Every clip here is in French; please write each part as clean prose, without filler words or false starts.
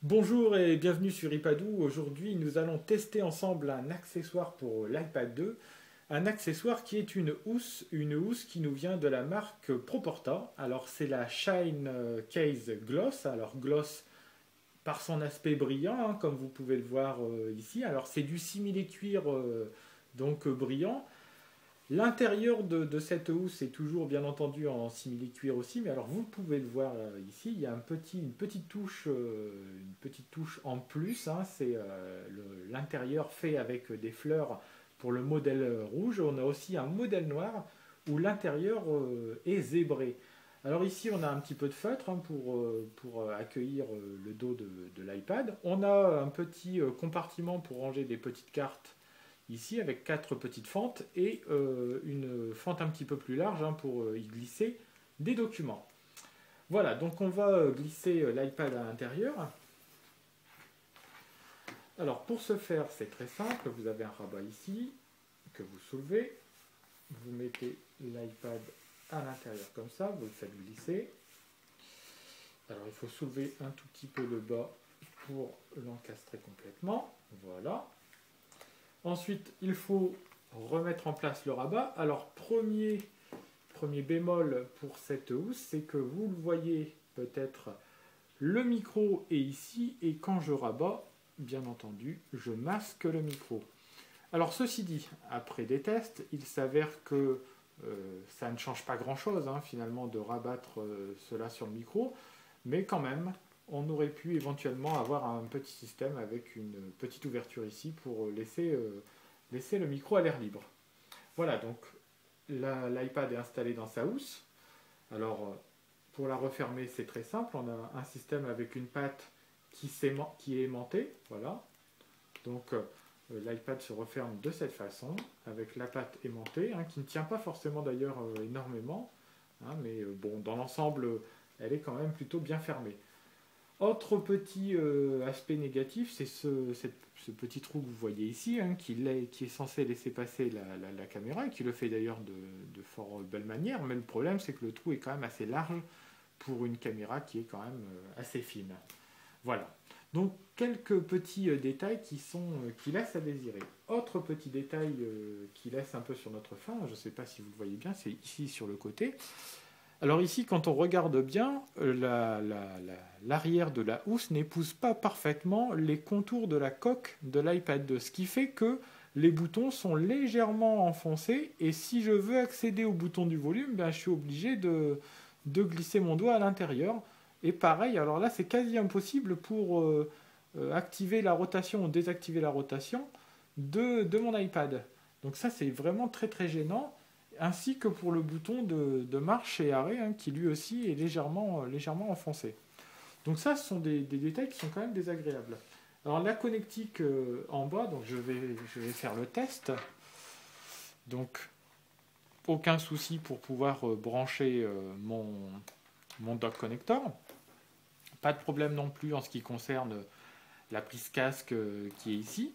Bonjour et bienvenue sur Ipadou. Aujourd'hui, nous allons tester ensemble un accessoire pour l'iPad 2. Un accessoire qui est une housse qui nous vient de la marque Proporta. Alors, c'est la Shine Case Gloss. Alors, gloss par son aspect brillant, hein, comme vous pouvez le voir ici. Alors, c'est du simili-cuir brillant. L'intérieur de cette housse est toujours bien entendu en simili-cuir aussi, mais alors vous pouvez le voir ici, il y a une petite touche en plus, hein, c'est l'intérieur fait avec des fleurs pour le modèle rouge. On a aussi un modèle noir où l'intérieur est zébré. Alors ici on a un petit peu de feutre, hein, pour accueillir le dos de l'iPad. On a un petit compartiment pour ranger des petites cartes ici avec quatre petites fentes et une fente un petit peu plus large, hein, pour y glisser des documents. Voilà, donc on va glisser l'iPad à l'intérieur. Alors pour ce faire, c'est très simple, vous avez un rabat ici que vous soulevez, vous mettez l'iPad à l'intérieur comme ça, vous le faites glisser. Alors il faut soulever un tout petit peu le bas pour l'encastrer complètement, voilà. Ensuite, il faut remettre en place le rabat. Alors, premier bémol pour cette housse, c'est que vous le voyez peut-être, le micro est ici, et quand je rabats, bien entendu, je masque le micro. Alors, ceci dit, après des tests, il s'avère que ça ne change pas grand-chose, hein, finalement, de rabattre cela sur le micro, mais quand même, on aurait pu éventuellement avoir un petit système avec une petite ouverture ici pour laisser le micro à l'air libre. Voilà, donc l'iPad est installé dans sa housse. Alors, pour la refermer, c'est très simple. On a un système avec une patte qui est aimantée. Voilà. Donc, l'iPad se referme de cette façon, avec la patte aimantée, hein, qui ne tient pas forcément d'ailleurs énormément, hein, mais bon, dans l'ensemble, elle est quand même plutôt bien fermée. Autre petit aspect négatif, c'est ce petit trou que vous voyez ici, hein, qui est censé laisser passer la caméra, et qui le fait d'ailleurs de fort belle manière, mais le problème c'est que le trou est quand même assez large pour une caméra qui est quand même assez fine. Voilà. Donc quelques petits détails qui laissent à désirer. Autre petit détail qui laisse un peu sur notre fin, je ne sais pas si vous le voyez bien, c'est ici sur le côté. Alors ici, quand on regarde bien, l'arrière de la housse n'épouse pas parfaitement les contours de la coque de l'iPad 2, ce qui fait que les boutons sont légèrement enfoncés, et si je veux accéder au bouton du volume, ben, je suis obligé de glisser mon doigt à l'intérieur. Et pareil, alors là c'est quasi impossible pour activer la rotation ou désactiver la rotation de mon iPad. Donc ça c'est vraiment très très gênant, ainsi que pour le bouton de marche et arrêt, hein, qui lui aussi est légèrement enfoncé. Donc ça, ce sont des détails qui sont quand même désagréables. Alors la connectique en bas, donc je vais faire le test. Donc aucun souci pour pouvoir brancher mon dock connector. Pas de problème non plus en ce qui concerne la prise casque qui est ici.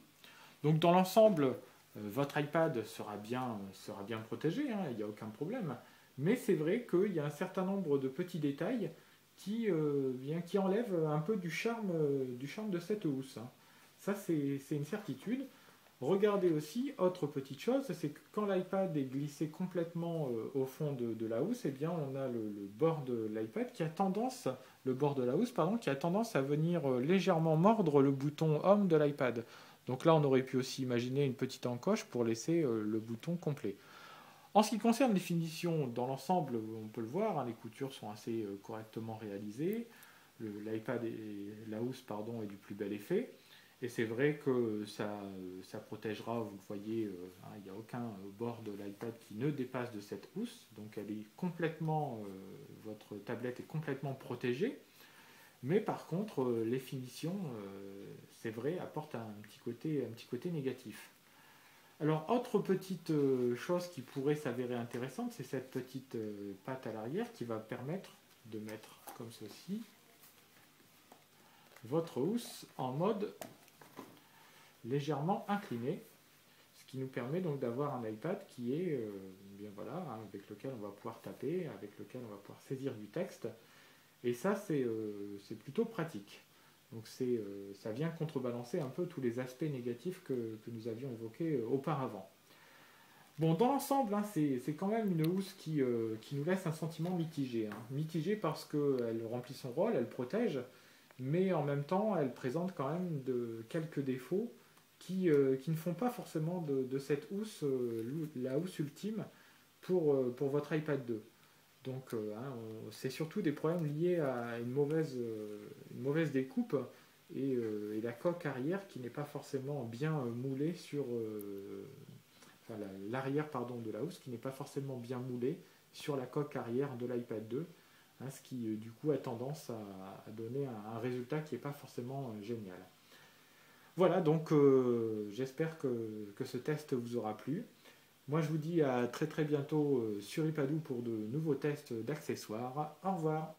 Donc dans l'ensemble, votre iPad sera bien protégé, hein, il n'y a aucun problème. Mais c'est vrai qu'il y a un certain nombre de petits détails qui enlèvent un peu du charme de cette housse, hein. Ça, c'est une certitude. Regardez aussi, autre petite chose, c'est que quand l'iPad est glissé complètement au fond de la housse, eh bien, on a le bord de l'iPad le bord de la housse, pardon, qui a tendance à venir légèrement mordre le bouton Home de l'iPad. Donc là, on aurait pu aussi imaginer une petite encoche pour laisser le bouton complet. En ce qui concerne les finitions, dans l'ensemble, on peut le voir, hein, les coutures sont assez correctement réalisées. L'iPad et la housse, pardon, est du plus bel effet. Et c'est vrai que ça protégera, vous le voyez, hein, il n'y a aucun bord de l'iPad qui ne dépasse de cette housse. Donc elle est votre tablette est complètement protégée. Mais par contre, les finitions, c'est vrai, apportent un petit côté négatif. Alors, autre petite chose qui pourrait s'avérer intéressante, c'est cette petite patte à l'arrière qui va permettre de mettre comme ceci votre housse en mode légèrement incliné, ce qui nous permet donc d'avoir un iPad qui est bien voilà, hein, avec lequel on va pouvoir taper, avec lequel on va pouvoir saisir du texte, et ça c'est plutôt pratique. Donc ça vient contrebalancer un peu tous les aspects négatifs que nous avions évoqués auparavant. Bon, dans l'ensemble, hein, c'est quand même une housse qui nous laisse un sentiment mitigé. Hein. Mitigé parce qu'elle remplit son rôle, elle protège, mais en même temps, elle présente quand même quelques défauts qui ne font pas forcément de cette housse la housse ultime pour votre iPad 2. Donc, hein, c'est surtout des problèmes liés à une mauvaise découpe et la coque arrière qui n'est pas forcément bien moulée enfin, l'arrière pardon de la housse qui n'est pas forcément bien moulée sur la coque arrière de l'iPad 2, hein, ce qui du coup a tendance à donner un résultat qui n'est pas forcément génial. Voilà, donc j'espère que ce test vous aura plu. Moi, je vous dis à très très bientôt sur Ipadou pour de nouveaux tests d'accessoires. Au revoir.